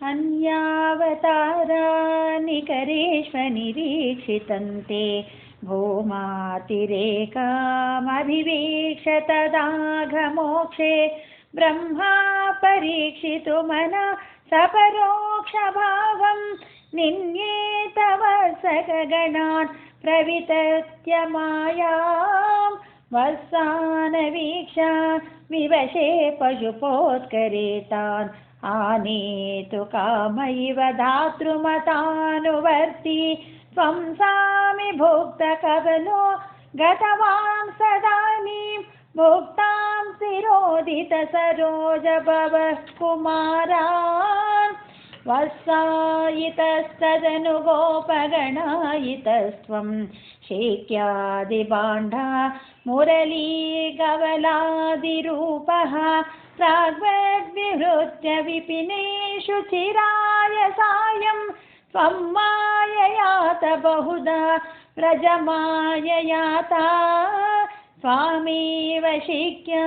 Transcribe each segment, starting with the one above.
अन्यावताराणि करेष्वनिरीक्षितन्ते भूमातिरेकामभिवीक्ष्य तदाघमोक्षे ब्रह्मा परीक्षितुमना सपरोक्षभावं निन्येतव सकगणान् प्रवितत्य मायां वत्सानवीक्षा विवशे पशुपोत्करे तान् आनेतु काम इव धातृमतानुवर्ती त्वं सामि भुक्तकवलो गतवान् सदानीं भुक्तां शिरोदितसरोजभवः कुमारान् वत्सायितस्तदनुगोपगणायितस्त्वं शैक्यादिबाण्ढा मुरलीगवलादिरूपः प्राग्वद्विहृत्य विपिनेषु चिराय सायं त्वं माययात बहुधा व्रजमाययाता स्वामेव शिक्या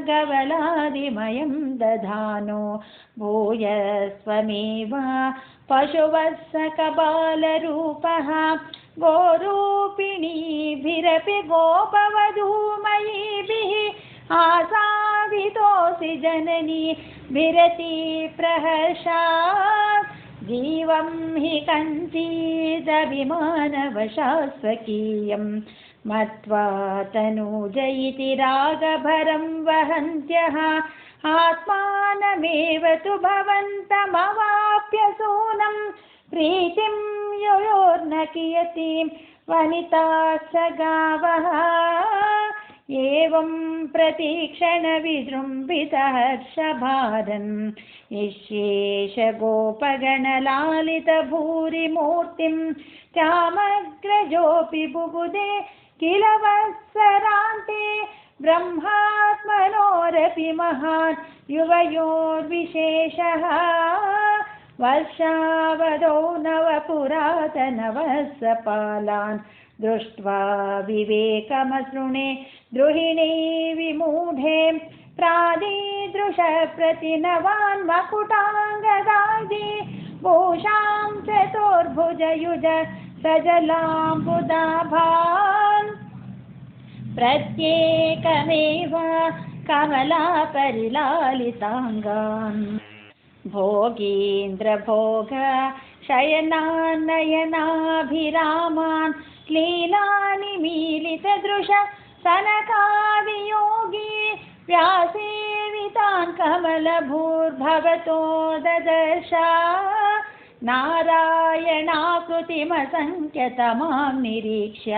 गवलादिमयं दधानो भूयस्वमेव पशुवत्सकबालरूपः गोरूपिणीभिरपि गोपवधूमयीभिः आसादितोऽसि जननी विरति प्रहर्षात् जीवं हि कञ्चिदभिमानवशात् स्वकीयं मत्वा तनूजयिति रागभरं वहन्त्यः आत्मानमेव तु भवन्तमवाप्य सूनं प्रीतिं योर्न कियतीं वनिताश्च गावः एवं प्रतीक्षणविजृम्भितहर्षभारन् निःशेष गोपगणलालितभूरिमूर्तिं चामग्रजोऽपि बुबुधे किल वत्सरान्ते ब्रह्मात्मनोरपि महान् युवयोर्विशेषः वर्षावधौ नवपुरातनवत्सपालान् दृष्ट्वा विवेकमसृणे द्रुहिणे विमूढे प्रादीदृशप्रतिनवान् मकुटाङ्गदादि भूषां चतुर्भुजयुज सजलाम्बुदाभान् प्रत्येकमेव कमलापरिलालिताङ्गान् भोगीन्द्रभोग शयनान्नयनाभिरामान् लीलानिमीलितदृश सनकादियोगी व्यासेवितान् कमलभूर्भवतो ददर्श नारायणाकृतिमसङ्ख्यतमां निरीक्ष्य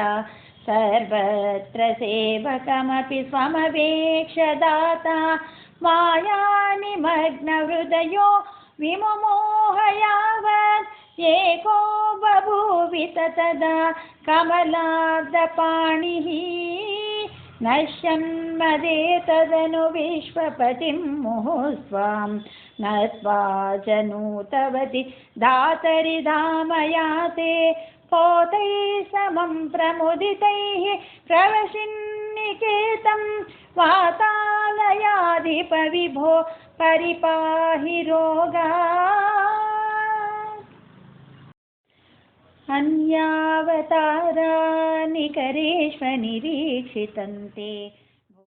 सर्वत्र सेवकमपि स्वमवेक्ष्य दाता मायानिमग्नहृदयो विमुमोह यावत् एको बभूवित तदा कमलाब्धपाणिः नश्यन्मदे तदनु विश्वपतिं मुहुस्वां नत्वा जनूतवति धातरि धामयाते पोतैः समं प्रमुदितैः प्रवशिन्निकेतं वातालयाधिपविभो परिपाहि रोगात् अन्यावताराणि करेष्वनिरीक्षितन्ते